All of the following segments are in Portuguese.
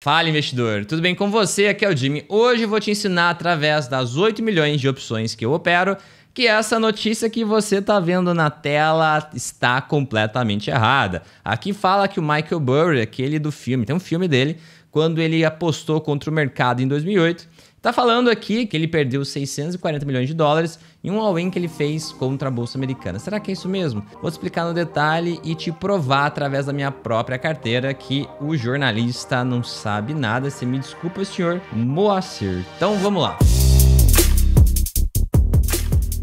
Fala, investidor! Tudo bem com você? Aqui é o Jimmy. Hoje eu vou te ensinar através das 8 milhões de opções que eu opero que essa notícia que você está vendo na tela está completamente errada. Aqui fala que o Michael Burry, aquele do filme, tem um filme dele, quando ele apostou contra o mercado em 2008, tá falando aqui que ele perdeu 640 milhões de dólares em um all-in que ele fez contra a Bolsa Americana. Será que é isso mesmo? Vou te explicar no detalhe e te provar através da minha própria carteira que o jornalista não sabe nada. Você me desculpa, senhor Moacir. Então vamos lá.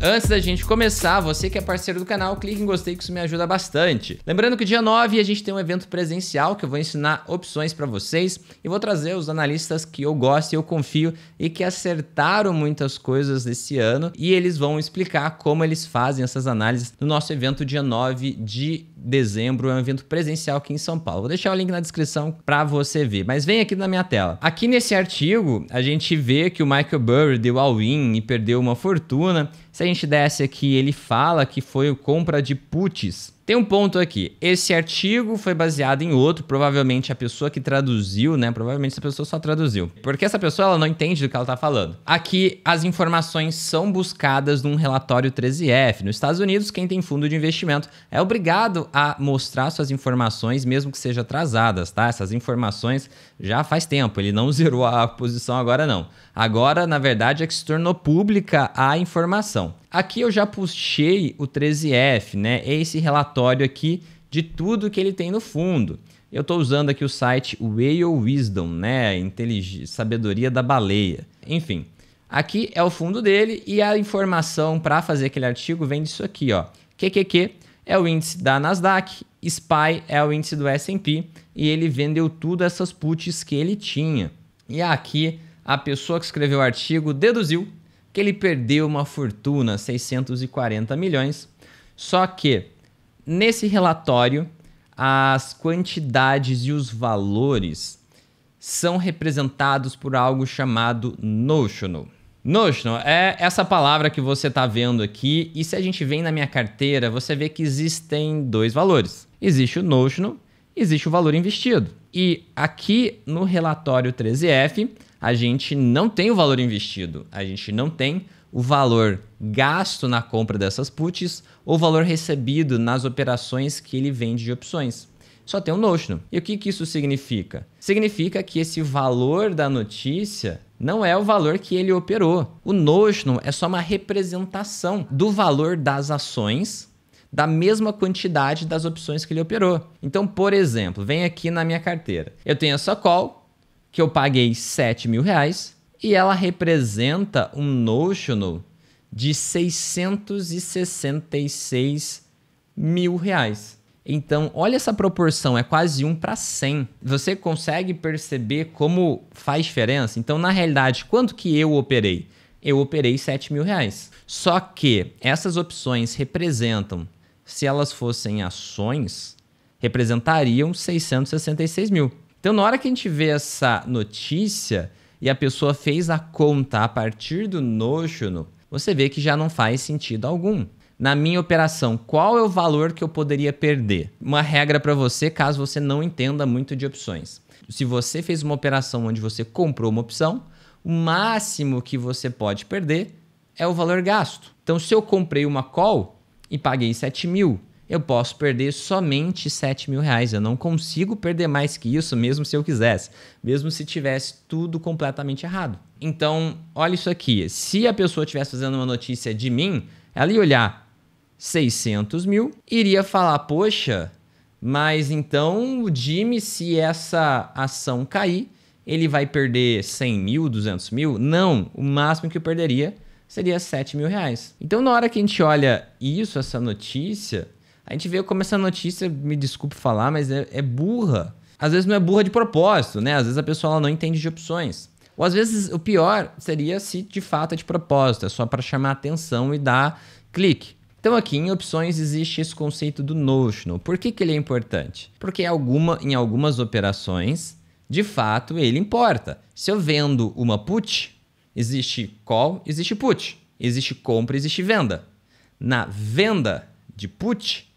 Antes da gente começar, você que é parceiro do canal, clique em gostei que isso me ajuda bastante. Lembrando que dia 9 a gente tem um evento presencial que eu vou ensinar opções para vocês e vou trazer os analistas que eu gosto e eu confio e que acertaram muitas coisas desse ano e eles vão explicar como eles fazem essas análises no nosso evento dia 9 de dezembro. É um evento presencial aqui em São Paulo. Vou deixar o link na descrição para você ver, mas vem aqui na minha tela. Aqui nesse artigo a gente vê que o Michael Burry deu all-in e perdeu uma fortuna. Se a gente desce aqui, ele fala que foi compra de puts. Tem um ponto aqui, esse artigo foi baseado em outro, provavelmente a pessoa que traduziu, né? Provavelmente essa pessoa só traduziu. Porque essa pessoa, ela não entende do que ela tá falando. Aqui, as informações são buscadas num relatório 13F. Nos Estados Unidos, quem tem fundo de investimento é obrigado a mostrar suas informações, mesmo que sejam atrasadas, tá? Essas informações já faz tempo, ele não zerou a posição agora não. Agora, na verdade, é que se tornou pública a informação. Aqui eu já puxei o 13F, né? Esse relatório aqui de tudo que ele tem no fundo. Eu estou usando aqui o site Whale Wisdom, né? Sabedoria da baleia. Enfim, aqui é o fundo dele e a informação para fazer aquele artigo vem disso aqui, ó. QQQ é o índice da Nasdaq, SPY é o índice do S&P e ele vendeu tudo essas puts que ele tinha. E aqui a pessoa que escreveu o artigo deduziu que ele perdeu uma fortuna, 640 milhões, só que nesse relatório as quantidades e os valores são representados por algo chamado notional. Notional é essa palavra que você está vendo aqui e se a gente vem na minha carteira, você vê que existem dois valores. Existe o notional, existe o valor investido. E aqui no relatório 13F, a gente não tem o valor investido, a gente não tem o valor gasto na compra dessas puts ou o valor recebido nas operações que ele vende de opções. Só tem o notional. E o que isso significa? Significa que esse valor da notícia não é o valor que ele operou. O notional é só uma representação do valor das ações da mesma quantidade das opções que ele operou. Então, por exemplo, vem aqui na minha carteira. Eu tenho essa call que eu paguei R$7.000 e ela representa um notional de R$666 mil. Então, olha essa proporção, é quase 1 para 100. Você consegue perceber como faz diferença? Então, na realidade, quanto que eu operei? Eu operei R$7.000. Só que essas opções representam, se elas fossem ações, representariam 666 mil. Então, na hora que a gente vê essa notícia e a pessoa fez a conta a partir do notional, você vê que já não faz sentido algum. Na minha operação, qual é o valor que eu poderia perder? Uma regra para você, caso você não entenda muito de opções. Se você fez uma operação onde você comprou uma opção, o máximo que você pode perder é o valor gasto. Então, se eu comprei uma call e paguei 7 mil, eu posso perder somente R$7.000. Eu não consigo perder mais que isso, mesmo se eu quisesse, mesmo se tivesse tudo completamente errado. Então, olha isso aqui. Se a pessoa estivesse fazendo uma notícia de mim, ela ia olhar 600 mil, iria falar, poxa, mas então o Jimmy, se essa ação cair, ele vai perder 100 mil, 200 mil? Não, o máximo que eu perderia seria R$7.000. Então, na hora que a gente olha isso, essa notícia, a gente vê como essa notícia, me desculpe falar, mas é burra. Às vezes não é burra de propósito, né? Às vezes a pessoa ela não entende de opções. Ou às vezes o pior seria se de fato é de propósito, é só para chamar atenção e dar clique. Então aqui em opções existe esse conceito do notional. Por que ele é importante? Porque em algumas operações, de fato, ele importa. Se eu vendo uma put, existe call, existe put. Existe compra, existe venda. Na venda de put,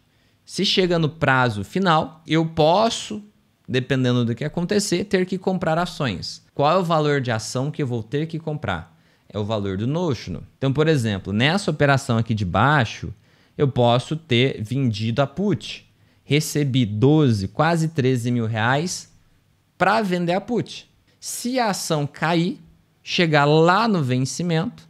se chega no prazo final, eu posso dependendo do que acontecer, ter que comprar ações. Qual é o valor de ação que eu vou ter que comprar? É o valor do Notional. Então, por exemplo, nessa operação aqui de baixo, eu posso ter vendido a put. Recebi 12, quase 13 mil reais para vender a put. Se a ação cair, chegar lá no vencimento,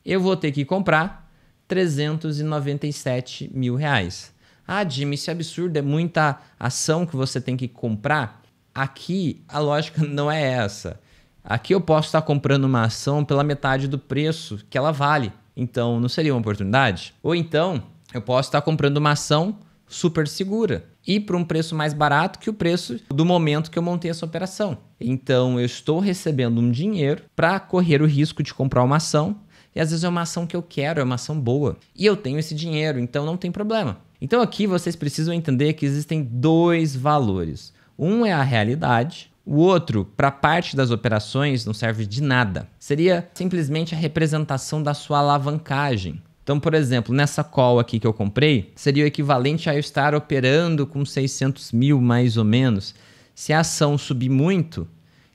eu vou ter que comprar 397 mil reais. Ah, Jimmy, isso é absurdo, é muita ação que você tem que comprar. Aqui, a lógica não é essa. Aqui eu posso estar comprando uma ação pela metade do preço que ela vale. Então, não seria uma oportunidade? Ou então, eu posso estar comprando uma ação super segura e por um preço mais barato que o preço do momento que eu montei essa operação. Então, eu estou recebendo um dinheiro para correr o risco de comprar uma ação e às vezes é uma ação que eu quero, é uma ação boa. E eu tenho esse dinheiro, então não tem problema. Então, aqui vocês precisam entender que existem dois valores. Um é a realidade. O outro, para parte das operações, não serve de nada. Seria simplesmente a representação da sua alavancagem. Então, por exemplo, nessa call aqui que eu comprei, seria o equivalente a eu estar operando com 600 mil, mais ou menos. Se a ação subir muito,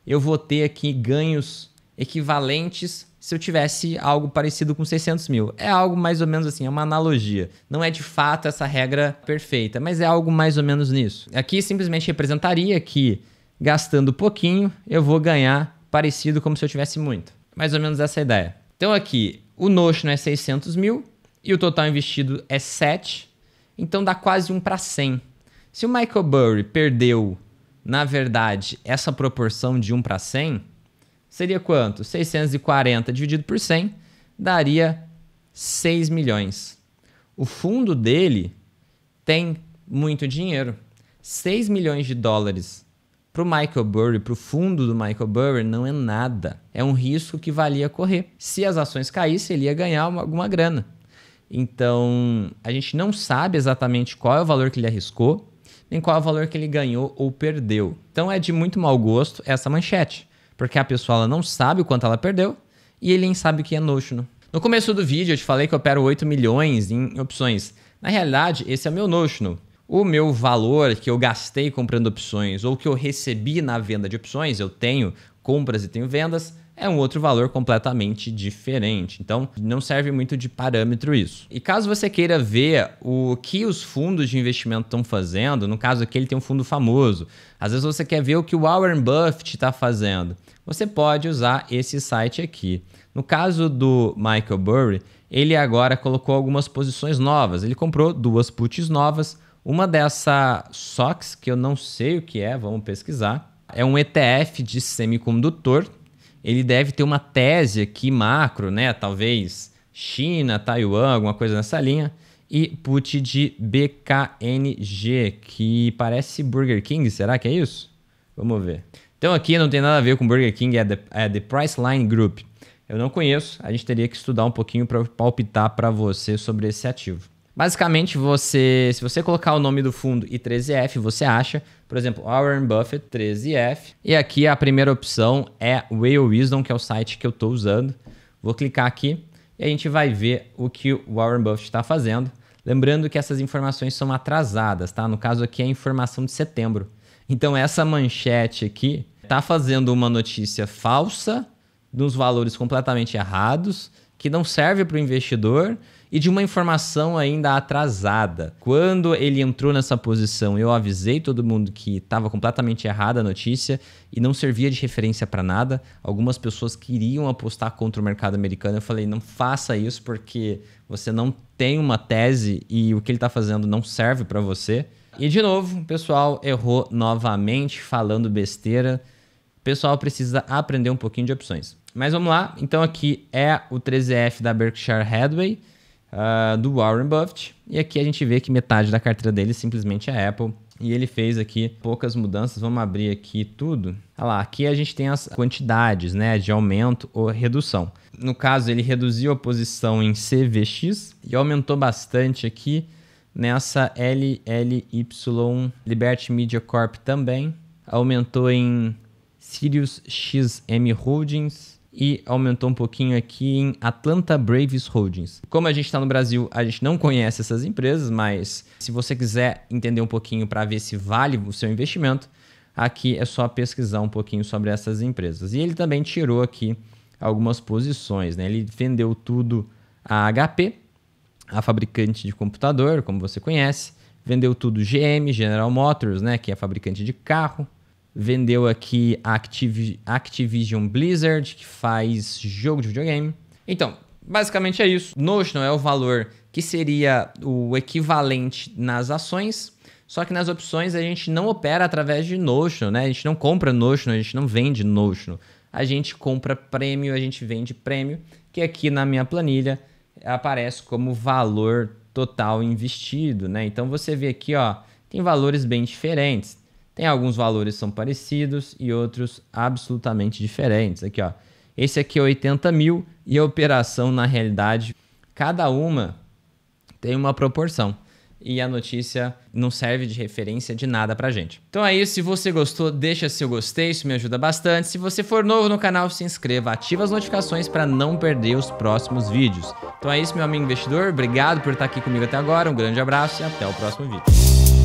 eu vou ter aqui ganhos equivalentes se eu tivesse algo parecido com 600 mil. É algo mais ou menos assim, é uma analogia. Não é de fato essa regra perfeita, mas é algo mais ou menos nisso. Aqui simplesmente representaria que gastando pouquinho, eu vou ganhar parecido como se eu tivesse muito. Mais ou menos essa é a ideia. Então aqui, o Notional é 600 mil e o total investido é 7. Então dá quase 1 para 100. Se o Michael Burry perdeu, na verdade, essa proporção de 1 para 100, seria quanto? 640 dividido por 100 daria 6 milhões. O fundo dele tem muito dinheiro. 6 milhões de dólares para o Michael Burry, para o fundo do Michael Burry, não é nada. É um risco que valia correr. Se as ações caíssem, ele ia ganhar alguma grana. Então, a gente não sabe exatamente qual é o valor que ele arriscou, nem qual é o valor que ele ganhou ou perdeu. Então, é de muito mau gosto essa manchete, porque a pessoa ela não sabe o quanto ela perdeu e ele nem sabe o que é Notional. No começo do vídeo, eu te falei que eu opero 8 milhões em opções. Na realidade, esse é o meu Notional. O meu valor que eu gastei comprando opções ou que eu recebi na venda de opções, eu tenho compras e tenho vendas, é um outro valor completamente diferente. Então, não serve muito de parâmetro isso. E caso você queira ver o que os fundos de investimento estão fazendo, no caso aqui ele tem um fundo famoso, às vezes você quer ver o que o Warren Buffett está fazendo, você pode usar esse site aqui. No caso do Michael Burry, ele agora colocou algumas posições novas. Ele comprou 2 puts novas. Uma dessa SOX, que eu não sei o que é, vamos pesquisar, é um ETF de semicondutor. Ele deve ter uma tese aqui macro, né? Talvez China, Taiwan, alguma coisa nessa linha. E put de BKNG, que parece Burger King, será que é isso? Vamos ver. Então aqui não tem nada a ver com Burger King, é The Priceline Group. Eu não conheço, a gente teria que estudar um pouquinho para palpitar para você sobre esse ativo. Basicamente, se você colocar o nome do fundo e 13F, você acha, por exemplo, Warren Buffett 13F. E aqui a primeira opção é Whale Wisdom, que é o site que eu estou usando. Vou clicar aqui e a gente vai ver o que o Warren Buffett está fazendo. Lembrando que essas informações são atrasadas, tá? No caso aqui é a informação de setembro. Então essa manchete aqui está fazendo uma notícia falsa, dos valores completamente errados, que não serve para o investidor e de uma informação ainda atrasada. Quando ele entrou nessa posição, eu avisei todo mundo que estava completamente errada a notícia e não servia de referência para nada. Algumas pessoas queriam apostar contra o mercado americano. Eu falei, não faça isso porque você não tem uma tese e o que ele está fazendo não serve para você. E de novo, o pessoal errou novamente falando besteira. O pessoal precisa aprender um pouquinho de opções. Mas vamos lá. Então aqui é o 13F da Berkshire Hathaway, do Warren Buffett. E aqui a gente vê que metade da carteira dele simplesmente é Apple. E ele fez aqui poucas mudanças. Vamos abrir aqui tudo. Olha lá, aqui a gente tem as quantidades, né, de aumento ou redução. No caso, ele reduziu a posição em CVX e aumentou bastante aqui nessa LLY Liberty Media Corp também. Aumentou em Sirius XM Holdings e aumentou um pouquinho aqui em Atlanta Braves Holdings. Como a gente está no Brasil, a gente não conhece essas empresas, mas se você quiser entender um pouquinho para ver se vale o seu investimento, Aqui é só pesquisar um pouquinho sobre essas empresas. E ele também tirou aqui algumas posições, né? Ele vendeu tudo a HP, a fabricante de computador, como você conhece. Vendeu tudo GM, General Motors, né? Que é a fabricante de carro. Vendeu aqui a Activision Blizzard, que faz jogo de videogame. Então, basicamente é isso. Notional é o valor que seria o equivalente nas ações, só que nas opções a gente não opera através de Notional, né? A gente não compra Notional, a gente não vende Notional. A gente compra prêmio, a gente vende prêmio, que aqui na minha planilha aparece como valor total investido, né? Então você vê aqui, ó, tem valores bem diferentes. Tem alguns valores que são parecidos e outros absolutamente diferentes. Aqui, ó, esse aqui é 80 mil e a operação, na realidade, cada uma tem uma proporção. E a notícia não serve de referência de nada pra gente. Então é isso, se você gostou, deixa seu gostei, isso me ajuda bastante. Se você for novo no canal, se inscreva, ativa as notificações para não perder os próximos vídeos. Então é isso, meu amigo investidor, obrigado por estar aqui comigo até agora, um grande abraço e até o próximo vídeo.